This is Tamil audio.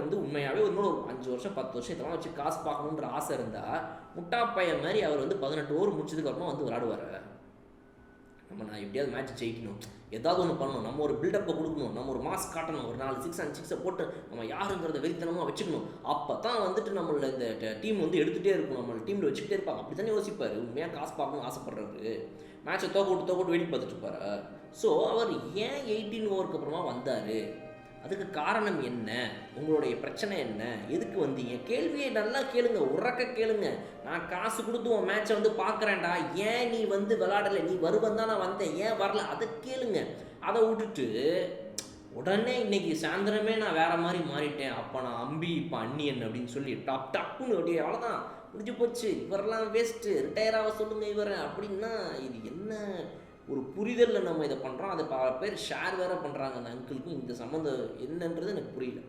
வந்து உண்மையாகவே இன்னொரு 5 வருஷம் 10 வருஷம் இதெல்லாம் வச்சு காசு பார்க்கணுன்ற ஆசை இருந்தால் முட்டா பையன் மாதிரி அவர் வந்து 18 ஓவர் முடிச்சதுக்கப்புறமா வந்து விளாடுவார். நான் எப்படியாவது மேட்ச் ஜெயிக்கணும், ஏதாவது ஒன்று பண்ணணும், நம்ம ஒரு பில்டப்பை கொடுக்கணும், நம்ம ஒரு மாஸ் காட்டணும், ஒரு 4 6 அண்ட் 6 போட்டு நம்ம யாருங்கிறத வெறித்தனமாக வச்சுக்கணும். அப்போ தான் வந்துட்டு நம்மள இந்த டீம் வந்து எடுத்துகிட்டே இருக்கும், நம்மளை டீமில் வச்சுக்கிட்டே இருப்பாங்க. அப்படி தானே யோசிப்பார். உண்மையாக காசு பார்க்கணும்னு ஆசைப்படுறாரு. மேட்சை தோக்கோட்டு வேடி பார்த்துட்டு இருப்பாரு. ஸோ அவர் ஏன் 18 ஓவருக்கு அப்புறமா வந்தார்? அதுக்கு காரணம் என்ன? உங்களுடைய பிரச்சனை என்ன? எதுக்கு வந்தீங்க? கேள்வியை நல்லா கேளுங்க, உறக்க கேளுங்க. நான் காசு கொடுத்து உன் மேட்சை வந்து பார்க்குறேன்டா, ஏன் நீ வந்து விளாடலை? நீ வருவன் தான் நான் வந்தேன், ஏன் வரல? அதை கேளுங்க. அதை விட்டுட்டு உடனே இன்னைக்கு சாயந்தரமே நான் வேற மாதிரி மாறிட்டேன், அப்போ நான் அம்பி இப்போ அன்னியன் அப்படின்னு சொல்லி டப்புன்னு அப்படியே அவ்வளோதான் முடிஞ்சு போச்சு, இவரெல்லாம் வேஸ்ட்டு, ரிட்டையர் ஆக சொல்லுங்க இவரை அப்படின்னா இது என்ன ஒரு புரிதலில் நம்ம இதை பண்ணுறோம். அதை பல பேர் ஷேர் வேறு பண்ணுறாங்க. அந்த அங்கிளுக்கும் இந்த சம்மந்தம் என்னன்றது எனக்கு புரியல.